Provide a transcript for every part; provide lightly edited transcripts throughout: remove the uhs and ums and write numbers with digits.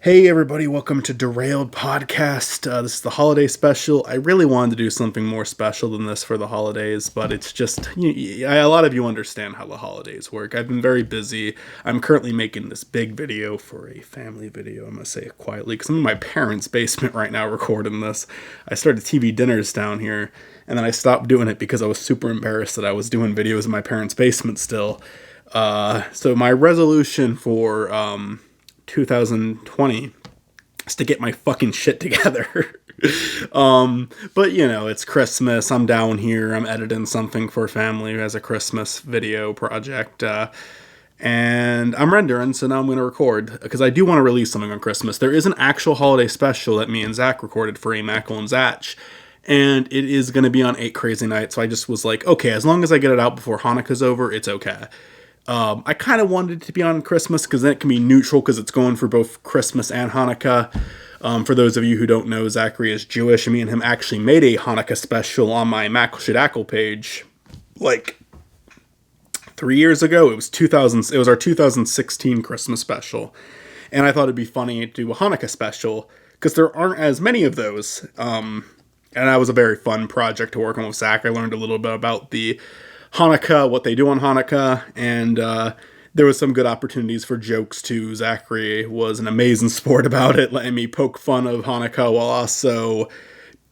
Hey everybody, welcome to DeRailed podcast. This is the holiday special. I really wanted to do something more special than this for the holidays, but it's just, a lot of you understand how the holidays work. I've been very busy. I'm currently making this big video for a family video. I'm going to say it quietly because I'm in my parents' basement right now recording this. I started TV dinners down here, and then I stopped doing it because I was super embarrassed that I was doing videos in my parents' basement still. So my resolution for 2020 is to get my fucking shit together. But it's Christmas. I'm down here. I'm editing something for family as a Christmas video project. And I'm rendering, so now I'm going to record because I do want to release something on Christmas. There is an actual holiday special that me and Zach recorded for A Mackle and Zach, and it is going to be on 8 Crazy Nights. So I just was like, okay, as long as I get it out before Hanukkah's over, it's okay. I kind of wanted it to be on Christmas because then it can be neutral because it's going for both Christmas and Hanukkah. For those of you who don't know, Zachary is Jewish, and me and him actually made a Hanukkah special on my Mackle page like 3 years ago. It was 2000. It was our 2016 Christmas special, and I thought it'd be funny to do a Hanukkah special because there aren't as many of those. And that was a very fun project to work on with Zach. I learned a little bit about the Hanukkah, what they do on Hanukkah, and there was some good opportunities for jokes too. Zachary was an amazing sport about it, letting me poke fun of Hanukkah while also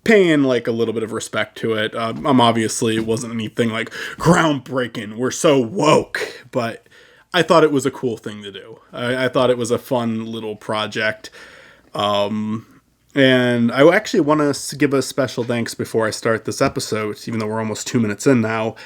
paying like a little bit of respect to it. Obviously it wasn't anything like groundbreaking, we're so woke, but I thought it was a cool thing to do. I thought it was a fun little project. And I actually want to give a special thanks before I start this episode, even though we're almost 2 minutes in now,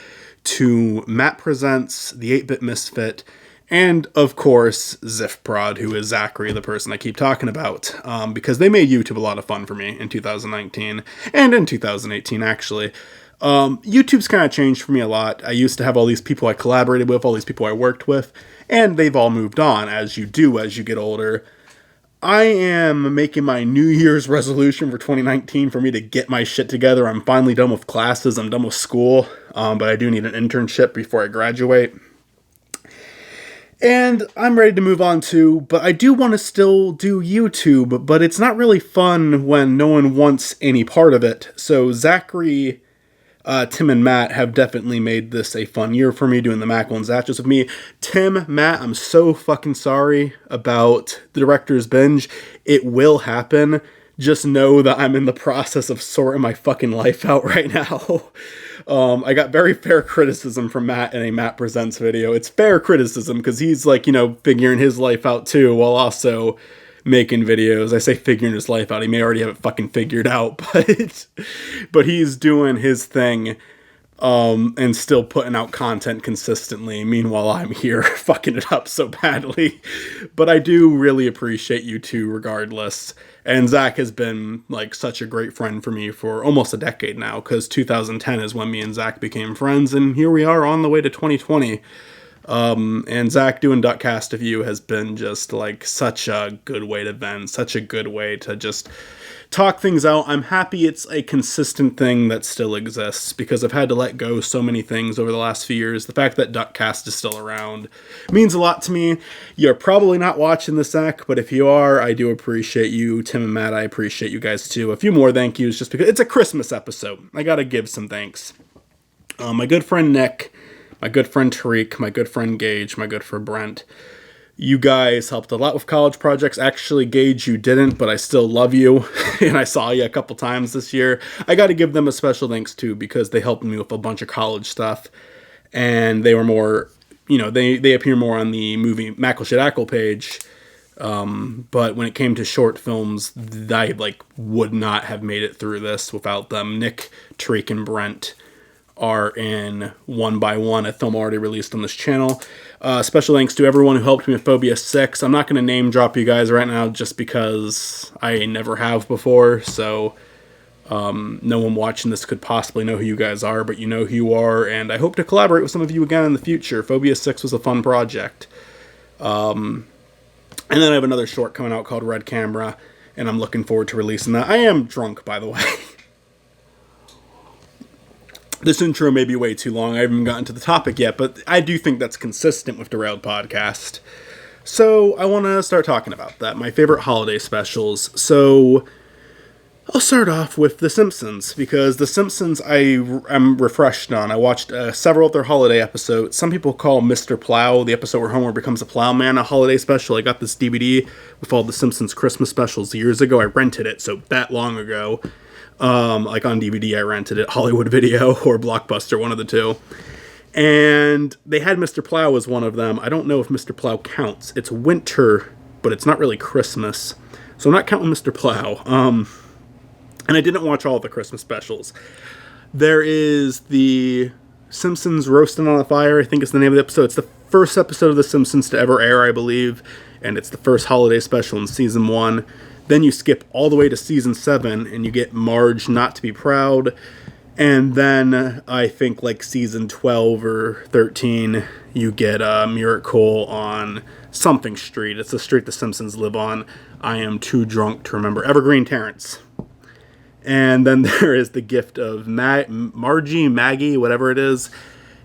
to Matt Presents, the 8-Bit Misfit, and, of course, Zifprod, who is Zachary, the person I keep talking about, because they made YouTube a lot of fun for me in 2019, and in 2018, actually. YouTube's kind of changed for me a lot. I used to have all these people I collaborated with, all these people I worked with, and they've all moved on, as you do as you get older. I am making my New Year's resolution for 2019 for me to get my shit together. I'm finally done with classes. I'm done with school, but I do need an internship before I graduate. And I'm ready to move on too, but I do want to still do YouTube, but it's not really fun when no one wants any part of it. So Zachary, Tim, and Matt have definitely made this a fun year for me, doing the Mackle and Zatches with me. Tim, Matt, I'm so fucking sorry about the director's binge. It will happen. Just know that I'm in the process of sorting my fucking life out right now. I got very fair criticism from Matt in a Matt Presents video. It's fair criticism because he's like, figuring his life out too, while also making videos. I say figuring his life out. He may already have it fucking figured out, but he's doing his thing, and still putting out content consistently. Meanwhile, I'm here fucking it up so badly. But I do really appreciate you two regardless. And Zach has been like such a great friend for me for almost a decade now, because 2010 is when me and Zach became friends, and here we are on the way to 2020. And Zach doing Duckcast of You has been just like such a good way to vent, such a good way to just talk things out. I'm happy it's a consistent thing that still exists, because I've had to let go so many things over the last few years. The fact that Duckcast is still around means a lot to me. You're probably not watching this, Zach, but if you are, I do appreciate you. Tim and Matt, I appreciate you guys too. A few more thank yous, just because it's a Christmas episode. I gotta give some thanks. My good friend Nick, my good friend Tariq, my good friend Gage, my good friend Brent. You guys helped a lot with college projects. Actually, Gage, you didn't, but I still love you. And I saw you a couple times this year. I got to give them a special thanks too, because they helped me with a bunch of college stuff. And they were more, they appear more on the movie Mackle page. But when it came to short films, I would not have made it through this without them. Nick, Tariq, and Brent are in One by One, a film already released on this channel. Special thanks to everyone who helped me with Phobia 6. I'm not going to name drop you guys right now just because I never have before, so no one watching this could possibly know who you guys are, but you know who you are, and I hope to collaborate with some of you again in the future. Phobia 6 was a fun project. And then I have another short coming out called Red Camera, and I'm looking forward to releasing that. I am drunk, by the way. This intro may be way too long. I haven't gotten to the topic yet, but I do think that's consistent with DeRailed podcast. So I want to start talking about that, my favorite holiday specials. So I'll start off with The Simpsons, because The Simpsons I'm refreshed on. I watched several of their holiday episodes. Some people call Mr. Plow, the episode where Homer becomes a plowman, a holiday special. I got this DVD with all the Simpsons Christmas specials years ago. I rented it, so that long ago. Like on DVD I rented it, Hollywood Video or Blockbuster, one of the two. And they had Mr. Plow as one of them. I don't know if Mr. Plow counts. It's winter, but it's not really Christmas. So I'm not counting Mr. Plow. And I didn't watch all of the Christmas specials. There is the Simpsons Roasting on a Fire, I think is the name of the episode. It's the first episode of The Simpsons to ever air, I believe. And it's the first holiday special in season 1. Then you skip all the way to season 7, and you get Marge Not to Be Proud. And then I think like season 12 or 13, you get a Miracle on something street. It's the street the Simpsons live on. I am too drunk to remember. Evergreen Terrace. And then there is the gift of Maggie, whatever it is.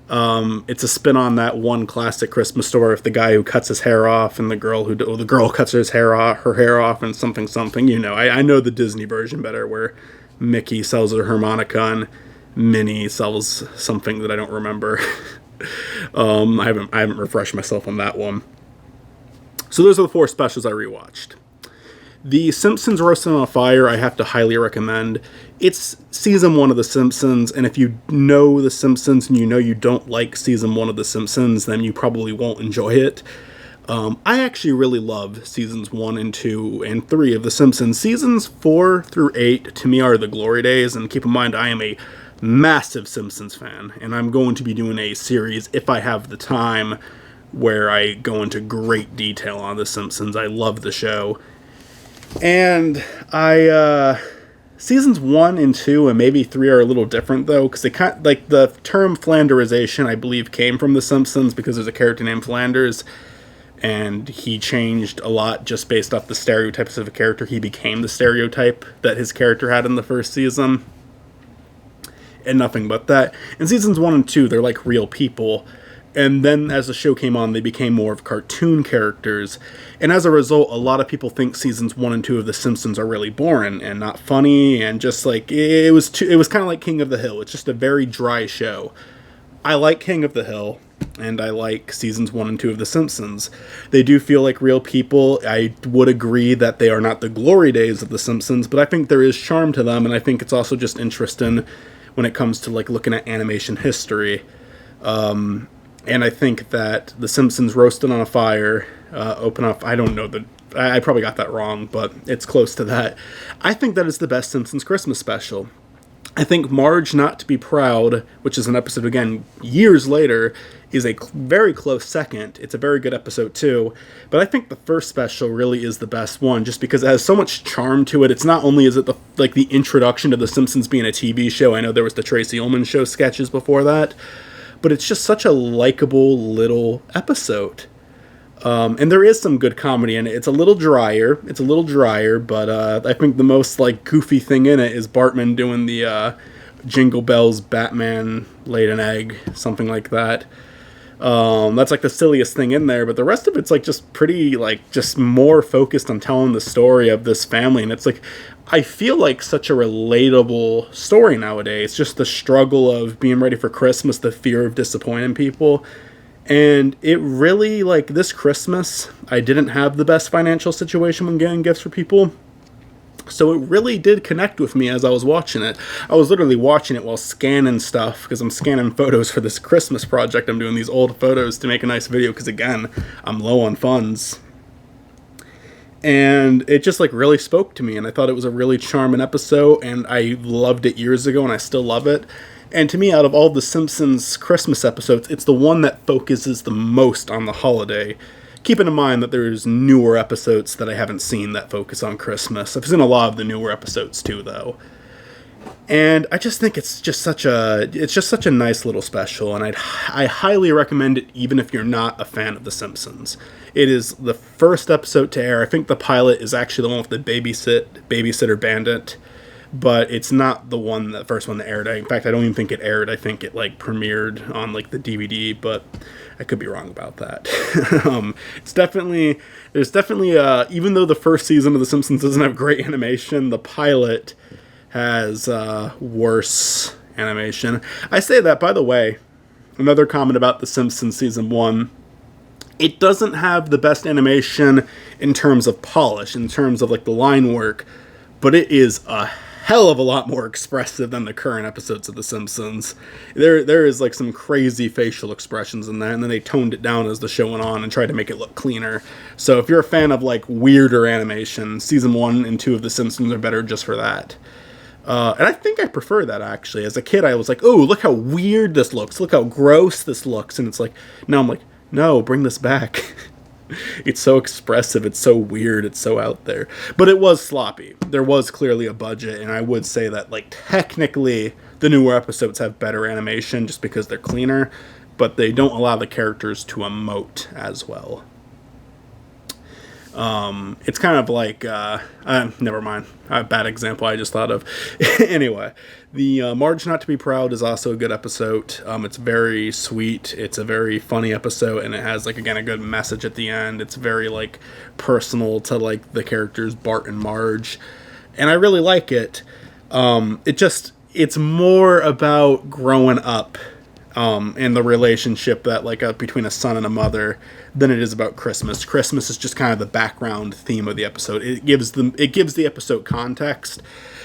It's a spin on that one classic Christmas story of the guy who cuts his hair off and the girl cuts her hair off and something. You know, I know the Disney version better, where Mickey sells her harmonica and Minnie sells something that I don't remember. I haven't refreshed myself on that one. So those are the 4 specials I rewatched. The Simpsons Roasting on a Fire, I have to highly recommend. It's season 1 of The Simpsons, and if you know The Simpsons and you know you don't like season 1 of The Simpsons, then you probably won't enjoy it. I actually really love seasons 1 and 2 and 3 of The Simpsons. Seasons 4 through 8, to me, are the glory days, and keep in mind, I am a massive Simpsons fan, and I'm going to be doing a series, if I have the time, where I go into great detail on The Simpsons. I love the show. And seasons 1 and 2 and maybe 3 are a little different, though, because they like the term Flanderization, I believe, came from The Simpsons, because there's a character named Flanders, and he changed a lot just based off the stereotypes of a character. He became the stereotype that his character had in the first season, and nothing but that. In seasons 1 and 2, they're like real people. And then as the show came on, they became more of cartoon characters. And as a result, a lot of people think seasons 1 and 2 of The Simpsons are really boring and not funny, and just like, it was kind of like King of the Hill. It's just a very dry show. I like King of the Hill, and I like seasons 1 and 2 of The Simpsons. They do feel like real people. I would agree that they are not the glory days of The Simpsons, but I think there is charm to them, and I think it's also just interesting when it comes to like looking at animation history. And I think that The Simpsons Roasting on a Fire, open up, I don't know, I probably got that wrong, but it's close to that. I think that is the best Simpsons Christmas special. I think Marge Not to Be Proud, which is an episode, again, years later, is a very close second. It's a very good episode, too. But I think the first special really is the best one, just because it has so much charm to it. It's not only is it the introduction to The Simpsons being a TV show. I know there was the Tracy Ullman Show sketches before that. But it's just such a likable little episode. And there is some good comedy in it. It's a little drier, but I think the most like goofy thing in it is Bartman doing the Jingle Bells Batman laid an egg, something like that. That's like the silliest thing in there, but the rest of it's like just pretty, like, just more focused on telling the story of this family. And it's like, I feel like such a relatable story nowadays. Just the struggle of being ready for Christmas, the fear of disappointing people. And it really, like, this Christmas, I didn't have the best financial situation when getting gifts for people. So it really did connect with me as I was watching it. I was literally watching it while scanning stuff, because I'm scanning photos for this Christmas project. I'm doing these old photos to make a nice video, because again, I'm low on funds. And it just like really spoke to me, and I thought it was a really charming episode, and I loved it years ago, and I still love it. And to me, out of all the Simpsons Christmas episodes, it's the one that focuses the most on the holiday. Keeping in mind that there's newer episodes that I haven't seen that focus on Christmas. I've seen a lot of the newer episodes too, though. And I just think it's just such a nice little special, and I highly recommend it even if you're not a fan of The Simpsons. It is the first episode to air. I think the pilot is actually the one with the babysitter bandit. but it's not the first one that aired. In fact, I don't even think it aired. I think it like premiered on like the DVD, but I could be wrong about that. There's definitely even though the first season of The Simpsons doesn't have great animation, the pilot has worse animation. I say that, by the way, another comment about The Simpsons season 1. It doesn't have the best animation in terms of polish, in terms of like the line work, but it is a hell of a lot more expressive than the current episodes of The Simpsons. There is like some crazy facial expressions in that, and then they toned it down as the show went on and tried to make it look cleaner. So if you're a fan of like weirder animation, season 1 and 2 of The Simpsons are better just for that. And I think I prefer that, actually. As a kid, I was like, oh, look how weird this looks. Look how gross this looks. And it's like, now I'm like, no, bring this back. It's so expressive. It's so weird. It's so out there. But it was sloppy. There was clearly a budget. And I would say that, like, technically, the newer episodes have better animation just because they're cleaner. But they don't allow the characters to emote as well. It's kind of like, never mind, a bad example I just thought of. Anyway, the Marge Not to Be Proud is also a good episode. It's very sweet. It's a very funny episode, and it has, like, again, a good message at the end. It's very, like, personal to, like, the characters Bart and Marge, and I really like it. It's more about growing up, and the relationship that like between a son and a mother than it is about Christmas. Christmas is just kind of the background theme of the episode. It gives the episode context.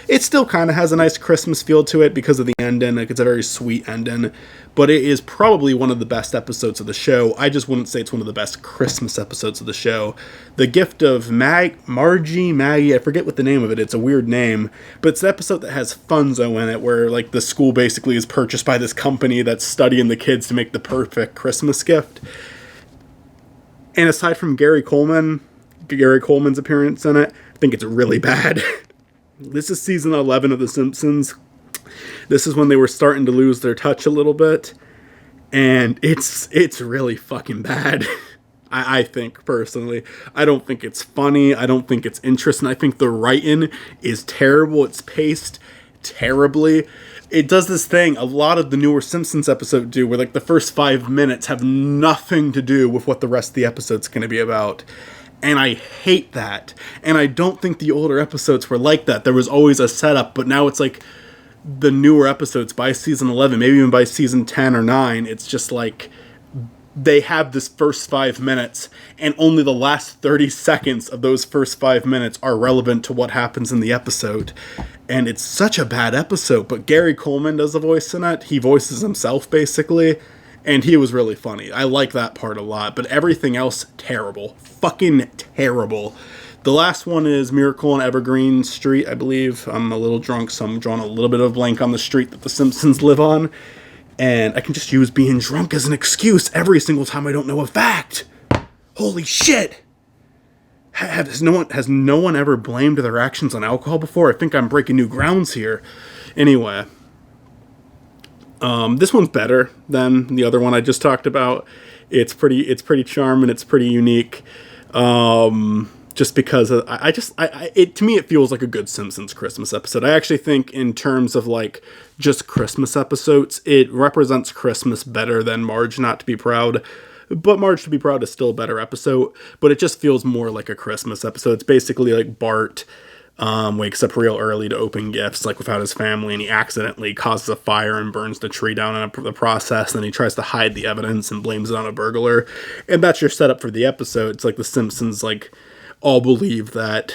It still kind of has a nice Christmas feel to it because of the ending. Like, it's a very sweet ending, but it is probably one of the best episodes of the show. I just wouldn't say it's one of the best Christmas episodes of the show. The Gift of Maggie, I forget what the name of it. It's a weird name, but it's the episode that has Funzo in it, where like the school basically is purchased by this company that's studying the kids to make the perfect Christmas gift. And aside from Gary Coleman's appearance in it, I think it's really bad. This is season 11 of The Simpsons. This is when they were starting to lose their touch a little bit. And it's really fucking bad. I think, personally. I don't think it's funny. I don't think it's interesting. I think the writing is terrible. It's paced terribly. It does this thing a lot of the newer Simpsons episodes do, where like the first 5 minutes have nothing to do with what the rest of the episode's going to be about. And I hate that. And I don't think the older episodes were like that. There was always a setup, but now it's like the newer episodes by season 11, maybe even by season 10 or 9, it's just like they have this first 5 minutes, and only the last 30 seconds of those first 5 minutes are relevant to what happens in the episode. And it's such a bad episode, but Gary Coleman does the voice in it. He voices himself, basically. And he was really funny. I like that part a lot. But everything else, terrible. Fucking terrible. The last one is Miracle on Evergreen Street, I believe. I'm a little drunk, so I'm drawing a little bit of a blank on the street that the Simpsons live on. And I can just use being drunk as an excuse every single time I don't know a fact. Holy shit! Has no one ever blamed their actions on alcohol before? I think I'm breaking new grounds here. Anyway. This one's better than the other one I just talked about. It's pretty charming. It's pretty unique. Just because to me, it feels like a good Simpsons Christmas episode. I actually think in terms of like just Christmas episodes, it represents Christmas better than Marge Not to Be Proud. But Marge to Be Proud is still a better episode, but it just feels more like a Christmas episode. It's basically like Bart wakes up real early to open gifts, like without his family, and he accidentally causes a fire and burns the tree down in the process, and then he tries to hide the evidence and blames it on a burglar. And that's your setup for the episode. It's like the Simpsons like all believe that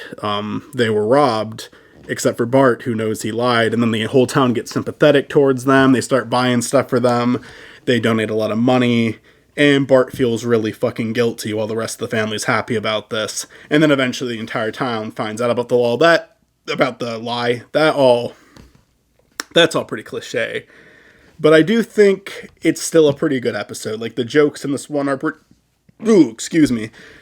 they were robbed, except for Bart, who knows he lied, and then the whole town gets sympathetic towards them. They start buying stuff for them. They donate a lot of money. And Bart feels really fucking guilty while the rest of the family's happy about this. And then eventually the entire town finds out about the lie. That's all pretty cliche. But I do think it's still a pretty good episode. Like, the jokes in this one are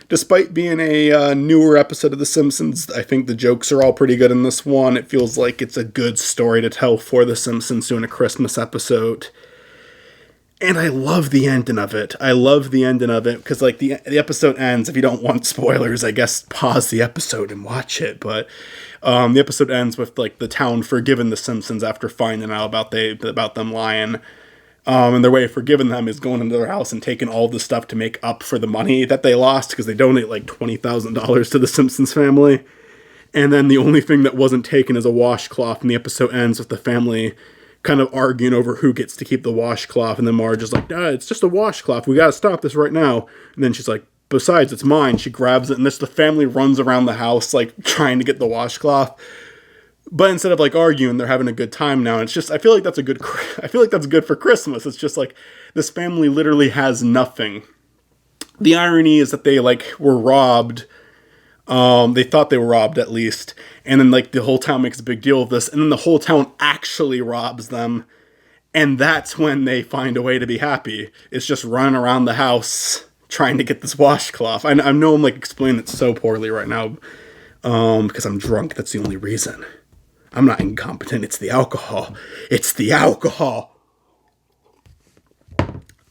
Despite being a newer episode of The Simpsons, I think the jokes are all pretty good in this one. It feels like it's a good story to tell for The Simpsons doing a Christmas episode. And I love the ending of it. I love the ending of it because, like, the episode ends. If you don't want spoilers, I guess pause the episode and watch it. But the episode ends with, like, the town forgiving the Simpsons after finding out about them lying. And their way of forgiving them is going into their house and taking all the stuff to make up for the money that they lost because they donate like $20,000 to the Simpsons family. And then the only thing that wasn't taken is a washcloth, and the episode ends with the family kind of arguing over who gets to keep the washcloth, and then Marge is like, it's just a washcloth, we gotta stop this right now. And then she's like, besides, it's mine. She grabs it, and the family runs around the house, like, trying to get the washcloth. But instead of, like, arguing, they're having a good time now. And it's just, I feel like that's good for Christmas. It's just, like, this family literally has nothing. The irony is that they, like, were robbed. They thought they were robbed, at least. And then, like, the whole town makes a big deal of this. And then the whole town actually robs them. And that's when they find a way to be happy. It's just running around the house trying to get this washcloth. I know I'm, like, explaining it so poorly right now. Because I'm drunk. That's the only reason. I'm not incompetent. It's the alcohol. It's the alcohol.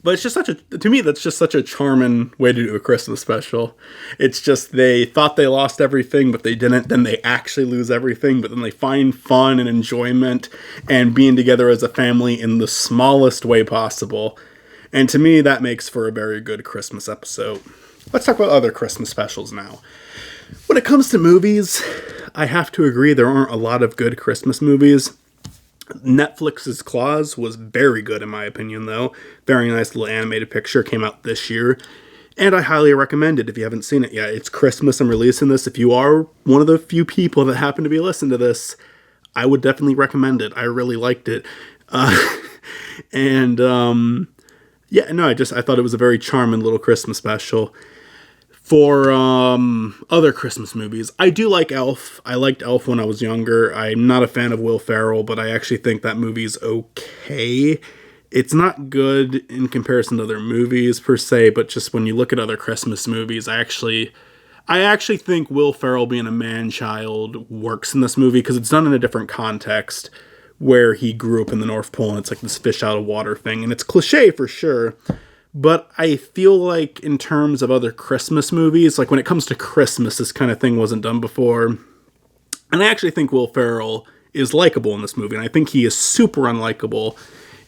But it's just to me, that's just such a charming way to do a Christmas special. It's just, they thought they lost everything, but they didn't. Then they actually lose everything, but then they find fun and enjoyment and being together as a family in the smallest way possible. And to me, that makes for a very good Christmas episode. Let's talk about other Christmas specials now. When it comes to movies, I have to agree there aren't a lot of good Christmas movies. Netflix's Claus was very good in my opinion, though. Very nice little animated picture, came out this year. And I highly recommend it if you haven't seen it yet. It's Christmas, I'm releasing this. If you are one of the few people that happen to be listening to this, I would definitely recommend it. I really liked it. I thought it was a very charming little Christmas special. For other Christmas movies, I do like Elf. I liked Elf when I was younger. I'm not a fan of Will Ferrell, but I actually think that movie's okay. It's not good in comparison to other movies per se, but just when you look at other Christmas movies, I actually think Will Ferrell being a man-child works in this movie because it's done in a different context where he grew up in the North Pole and it's like this fish out of water thing, and it's cliche for sure. But I feel like in terms of other Christmas movies, like when it comes to Christmas, this kind of thing wasn't done before. And I actually think Will Ferrell is likable in this movie. And I think he is super unlikable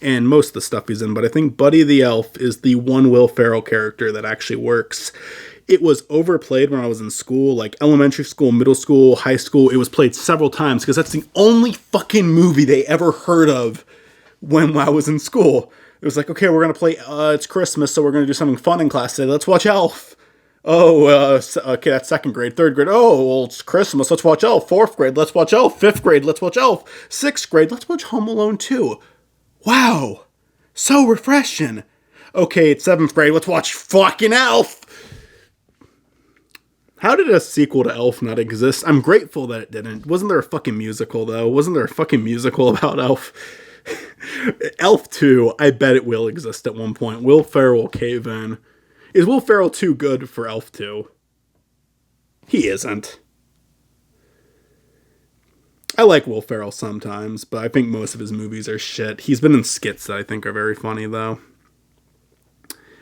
in most of the stuff he's in. But I think Buddy the Elf is the one Will Ferrell character that actually works. It was overplayed when I was in school, like elementary school, middle school, high school. It was played several times because that's the only fucking movie they ever heard of when I was in school. It was like, okay, we're going to play, it's Christmas, so we're going to do something fun in class today. Let's watch Elf. Oh, okay, that's second grade. Third grade, oh, well, it's Christmas. Let's watch Elf. Fourth grade, let's watch Elf. Fifth grade, let's watch Elf. Sixth grade, let's watch Home Alone 2. Wow, so refreshing. Okay, it's seventh grade, let's watch fucking Elf. How did a sequel to Elf not exist? I'm grateful that it didn't. Wasn't there a fucking musical, though? Wasn't there a fucking musical about Elf? Elf 2, I bet it will exist at one point. Will Ferrell will cave in. Is Will Ferrell too good for Elf 2? He isn't. I like Will Ferrell sometimes, but I think most of his movies are shit. He's been in skits that I think are very funny, though.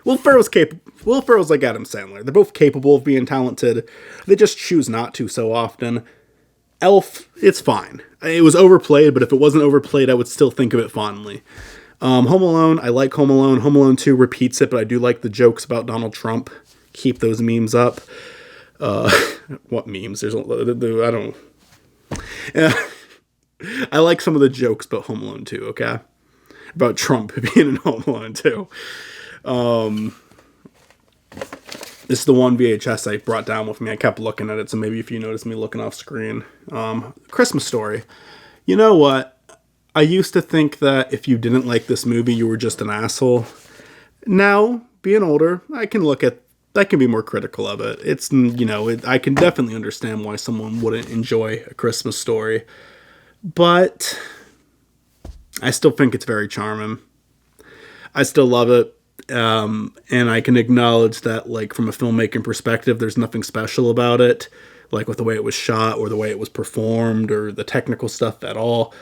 Will Ferrell's like Adam Sandler. They're both capable of being talented. They just choose not to so often. Elf, it's fine. It was overplayed, but if it wasn't overplayed, I would still think of it fondly. Home Alone, I like Home Alone. Home Alone 2 repeats it, but I do like the jokes about Donald Trump. Keep those memes up. What memes? I don't... I like some of the jokes about Home Alone 2, okay? About Trump being in Home Alone 2. This is the one VHS I brought down with me. I kept looking at it, so maybe if you notice me looking off screen. Christmas Story. You know what? I used to think that if you didn't like this movie, you were just an asshole. Now, being older, I can be more critical of it. It's, I can definitely understand why someone wouldn't enjoy A Christmas Story. But I still think it's very charming. I still love it. And I can acknowledge that, like, from a filmmaking perspective, there's nothing special about it, like with the way it was shot or the way it was performed or the technical stuff at all.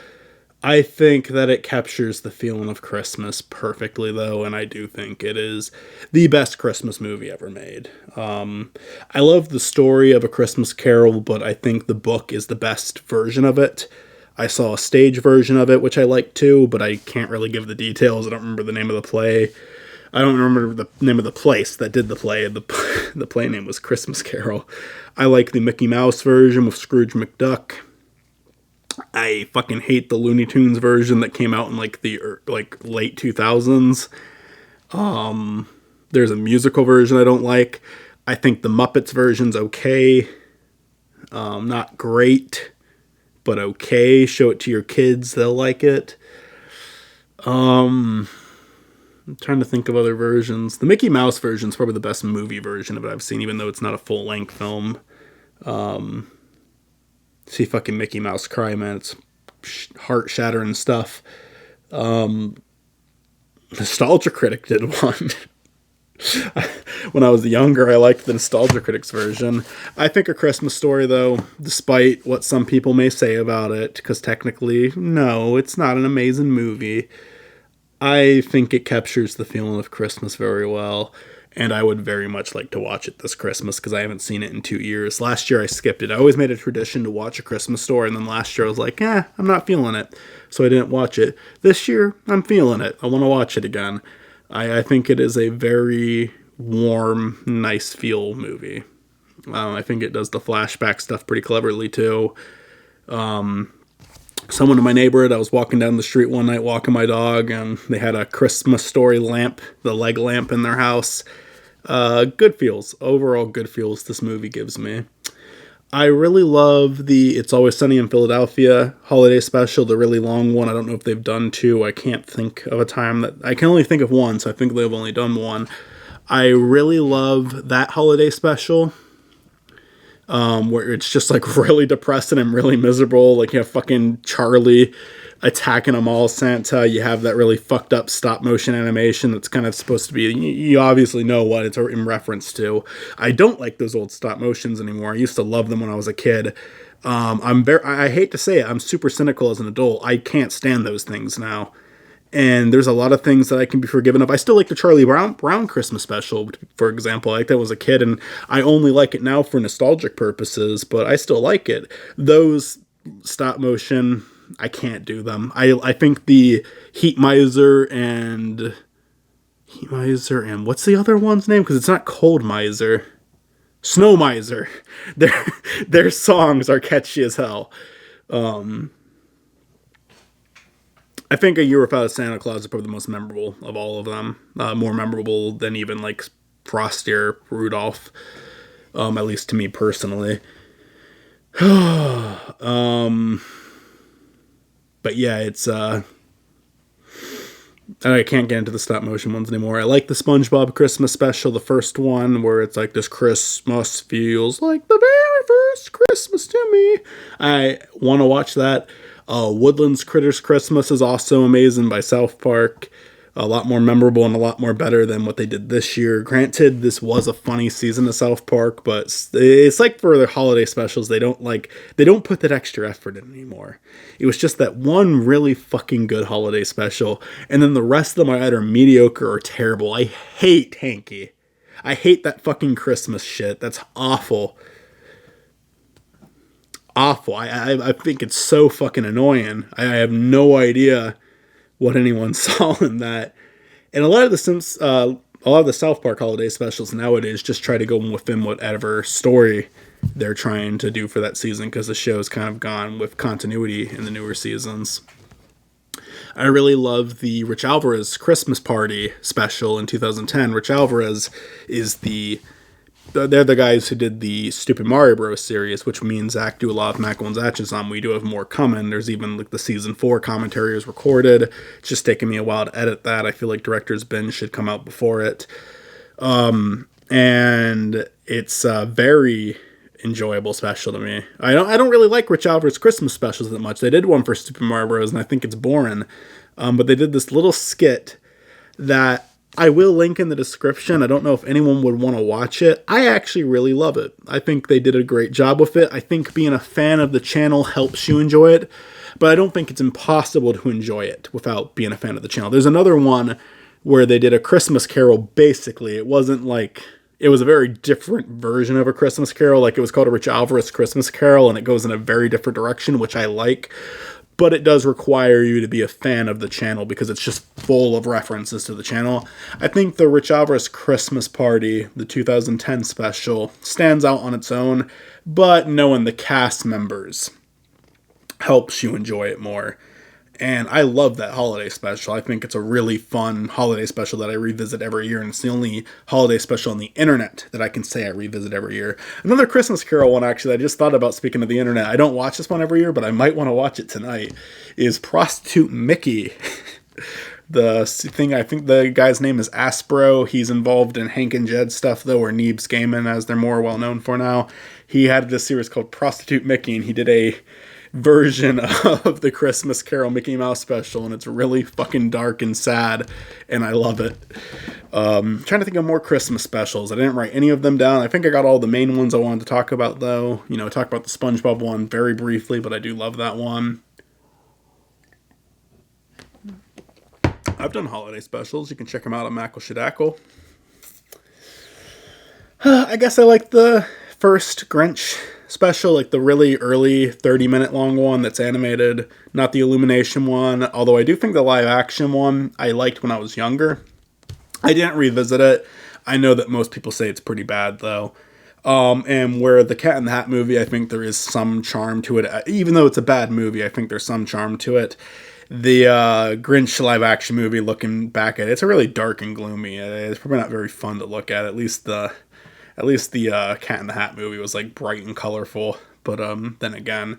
I think that it captures the feeling of Christmas perfectly, though, and I do think it is the best Christmas movie ever made. I love the story of A Christmas Carol, but I think the book is the best version of it. I saw a stage version of it, which I like too, but I can't really give the details. I don't remember the name of the play. I don't remember the name of the place that did the play. The play name was Christmas Carol. I like the Mickey Mouse version with Scrooge McDuck. I fucking hate the Looney Tunes version that came out in like the late 2000s. There's a musical version I don't like. I think the Muppets version's okay. Not great, but okay. Show it to your kids, they'll like it. I'm trying to think of other versions. The Mickey Mouse version is probably the best movie version of it I've seen, even though it's not a full-length film. See fucking Mickey Mouse cry, man. It's heart-shattering stuff. Nostalgia Critic did one. When I was younger, I liked the Nostalgia Critics version. I think A Christmas Story, though, despite what some people may say about it, because technically, no, it's not an amazing movie, I think it captures the feeling of Christmas very well, and I would very much like to watch it this Christmas because I haven't seen it in 2 years. Last year I skipped it. I always made a tradition to watch A Christmas Story, and then last year I was like, I'm not feeling it, so I didn't watch it. This year, I'm feeling it. I want to watch it again. I think it is a very warm, nice feel movie. I think it does the flashback stuff pretty cleverly too. Someone in my neighborhood, I was walking down the street one night walking my dog, and they had a Christmas Story lamp, the leg lamp in their house. Good feels. Overall good feels this movie gives me. I really love the It's Always Sunny in Philadelphia holiday special, the really long one. I don't know if they've done two. I can't think of a time that... I can only think of one, so I think they've only done one. I really love that holiday special. Where it's just like really depressing and really miserable. Like you have fucking Charlie attacking them all Santa. You have that really fucked up stop motion animation that's kind of supposed to be, you obviously know what it's in reference to. I don't like those old stop motions anymore. I used to love them when I was a kid. I hate to say it, I'm super cynical as an adult. I can't stand those things now. And there's a lot of things that I can be forgiven of. I still like the Charlie Brown Christmas special, for example. I like that as a kid, and I only like it now for nostalgic purposes, but I still like it. Those stop motion, I can't do them. I think the Heat Miser and what's the other one's name? Because it's not Cold Miser. Snow Miser. Their songs are catchy as hell. I think A Year Without Santa Claus is probably the most memorable of all of them. More memorable than even like Frosty, Rudolph. At least to me personally. But yeah, it's I can't get into the stop motion ones anymore. I like the SpongeBob Christmas special, the first one, where it's like, this Christmas feels like the very first Christmas to me. I want to watch that. Woodlands Critters Christmas is also amazing by South Park. A lot more memorable and a lot more better than what they did this year. Granted, this was a funny season of South Park, but it's like for the holiday specials, they don't put that extra effort in anymore. It was just that one really fucking good holiday special, and then the rest of them are either mediocre or terrible. I hate Hanky. I hate that fucking Christmas shit. That's awful. Awful. I think it's so fucking annoying. I have no idea what anyone saw in that. And a lot of the South Park holiday specials nowadays just try to go within whatever story they're trying to do for that season, because the show's kind of gone with continuity in the newer seasons. I really love the Rich Alvarez Christmas Party special in 2010. Rich Alvarez is they're the guys who did the Stupid Mario Bros. Series, which me and Zach do a lot of Mac and Zatches on. We do have more coming. There's even like the season 4 commentary is recorded. It's just taking me a while to edit that. I feel like Director's Binge should come out before it. And it's a very enjoyable special to me. I don't really like Rich Alvarez Christmas specials that much. They did one for Stupid Mario Bros. And I think it's boring. But they did this little skit that I will link in the description. I don't know if anyone would want to watch it. I actually really love it. I think they did a great job with it. I think being a fan of the channel helps you enjoy it, but I don't think it's impossible to enjoy it without being a fan of the channel. There's another one where they did a Christmas Carol, basically. It wasn't like... It was a very different version of a Christmas Carol. Like, it was called a Rich Alvarez Christmas Carol, and it goes in a very different direction, which I like. But it does require you to be a fan of the channel because it's just full of references to the channel. I think the Rich Alvarez Christmas Party, the 2010 special, stands out on its own, but knowing the cast members helps you enjoy it more. And I love that holiday special. I think it's a really fun holiday special that I revisit every year, and it's the only holiday special on the internet that I can say I revisit every year. Another Christmas Carol one, actually, that I just thought about, speaking of the internet. I don't watch this one every year, but I might want to watch it tonight, is Prostitute Mickey. The thing, I think the guy's name is Aspro. He's involved in Hank and Jed stuff, though, or Neebs Gaiman, as they're more well known for now. He had this series called Prostitute Mickey, and he did a version of the Christmas Carol Mickey Mouse special, and it's really fucking dark and sad, and I love it. Trying to think of more Christmas specials. I didn't write any of them down. I think I got all the main ones I wanted to talk about, though. You know, talk about the SpongeBob one very briefly, but I do love that one. I've done holiday specials. You can check them out at Mackle Shadackle. I guess I like the first Grinch special, like the really early 30-minute long one that's animated, not the Illumination one, although I do think the live action one I liked when I was younger. I didn't revisit it. I know that most people say it's pretty bad, though. And where the Cat in the Hat movie, I think there is some charm to it. Even though it's a bad movie, I think there's some charm to it. The Grinch live action movie, looking back at it, it's a really dark and gloomy. It's probably not very fun to look at. At least the Cat in the Hat movie was like bright and colorful. But then again,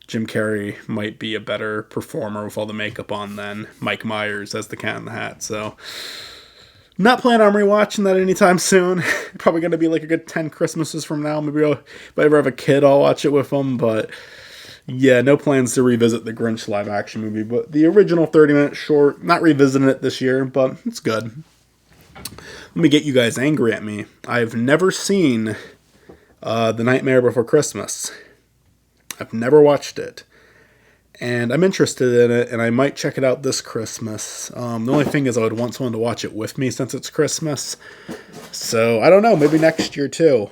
Jim Carrey might be a better performer with all the makeup on than Mike Myers as the Cat in the Hat. So not planning on rewatching that anytime soon. Probably going to be like a good 10 Christmases from now. Maybe if I ever have a kid, I'll watch it with them. But yeah, no plans to revisit the Grinch live action movie. But the original 30-minute short, not revisiting it this year, but it's good. Let me get you guys angry at me. I've never seen The Nightmare Before Christmas. I've never watched it. And I'm interested in it, and I might check it out this Christmas. The only thing is I would want someone to watch it with me since it's Christmas. So, I don't know, maybe next year too.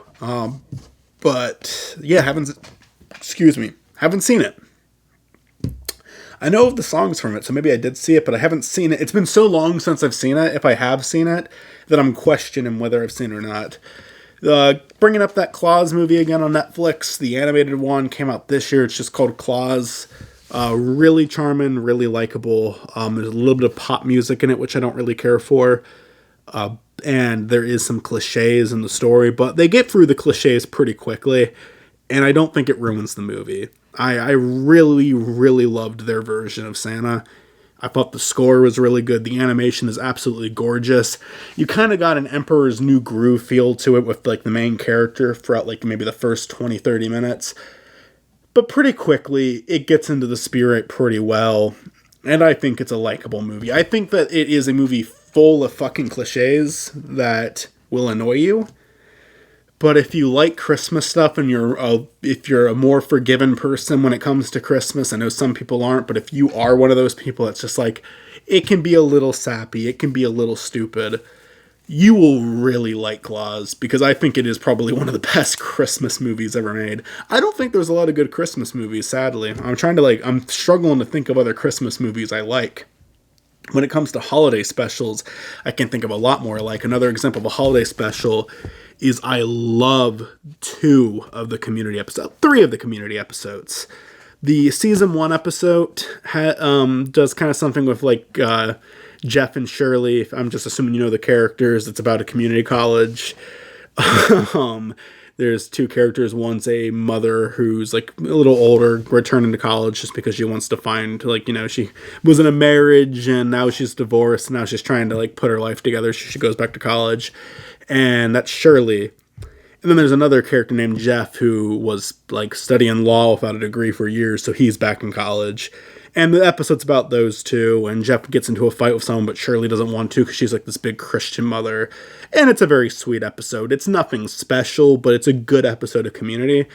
But, yeah, haven't seen it. I know of the songs from it, so maybe I did see it, but I haven't seen it. It's been so long since I've seen it, if I have seen it, that I'm questioning whether I've seen it or not. Bringing up that Claus movie again on Netflix, the animated one came out this year. It's just called Claus. Really charming, really likable. There's a little bit of pop music in it, which I don't really care for. And there is some cliches in the story, but they get through the cliches pretty quickly, and I don't think it ruins the movie. I really, really loved their version of Santa. I thought the score was really good. The animation is absolutely gorgeous. You kind of got an Emperor's New Groove feel to it with like the main character throughout like maybe the first 20, 30 minutes. But pretty quickly, it gets into the spirit pretty well. And I think it's a likable movie. I think that it is a movie full of fucking cliches that will annoy you. But if you like Christmas stuff and if you're a more forgiving person when it comes to Christmas, I know some people aren't, but if you are one of those people that's just like, it can be a little sappy, it can be a little stupid, you will really like Claus, because I think it is probably one of the best Christmas movies ever made. I don't think there's a lot of good Christmas movies, sadly. I'm struggling to think of other Christmas movies I like. When it comes to holiday specials, I can think of a lot more. Like another example of a holiday special is I love 3 of the Community episodes. The season 1 episode does kind of something with like Jeff and Shirley. I'm just assuming you know the characters. It's about a community college. There's 2 characters. One's a mother who's like a little older, returning to college just because she wants to find, like, you know, she was in a marriage and now she's divorced. And now she's trying to like put her life together. So she goes back to college. And that's Shirley. And then there's another character named Jeff who was like studying law without a degree for years, so he's back in college. And the episode's about those two, and Jeff gets into a fight with someone, but Shirley doesn't want to because she's like this big Christian mother. And it's a very sweet episode. It's nothing special, but it's a good episode of Community.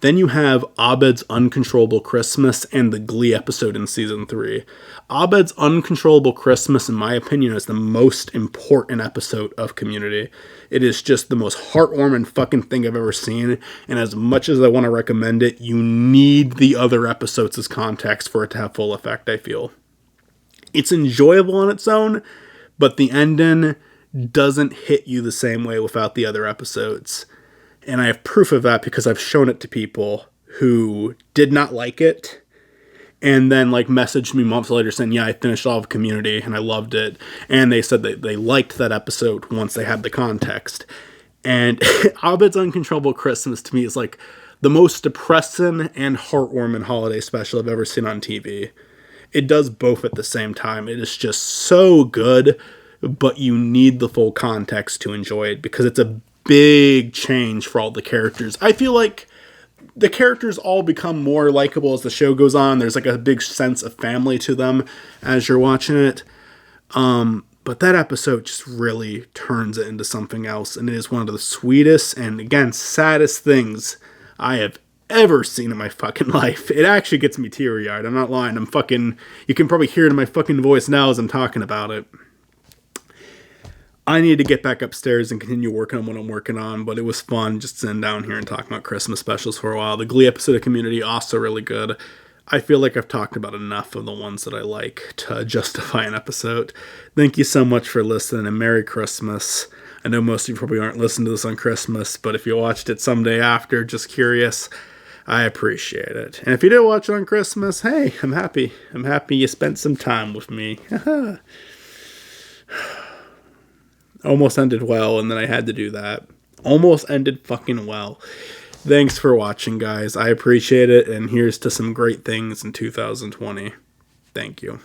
Then you have Abed's Uncontrollable Christmas and the Glee episode in season 3. Abed's Uncontrollable Christmas, in my opinion, is the most important episode of Community. It is just the most heartwarming fucking thing I've ever seen, and as much as I want to recommend it, you need the other episodes as context for it to have full effect, I feel. It's enjoyable on its own, but the ending doesn't hit you the same way without the other episodes. And I have proof of that because I've shown it to people who did not like it and then like messaged me months later saying, yeah, I finished all of Community and I loved it. And they said that they liked that episode once they had the context. And Abed's Uncontrollable Christmas to me is like the most depressing and heartwarming holiday special I've ever seen on TV. It does both at the same time. It is just so good, but you need the full context to enjoy it because it's a big change for all the characters. I feel like the characters all become more likable as the show goes on. There's like a big sense of family to them as you're watching it. But that episode just really turns it into something else. And it is one of the sweetest and, again, saddest things I have ever seen in my fucking life. It actually gets me teary-eyed. I'm not lying. You can probably hear it in my fucking voice now as I'm talking about it. I need to get back upstairs and continue working on what I'm working on, but it was fun just sitting down here and talking about Christmas specials for a while. The Glee episode of Community, also really good. I feel like I've talked about enough of the ones that I like to justify an episode. Thank you so much for listening, and Merry Christmas. I know most of you probably aren't listening to this on Christmas, but if you watched it someday after, just curious, I appreciate it. And if you did watch it on Christmas, hey, I'm happy. I'm happy you spent some time with me. Almost ended well, and then I had to do that. Almost ended fucking well. Thanks for watching, guys. I appreciate it, and here's to some great things in 2020. Thank you.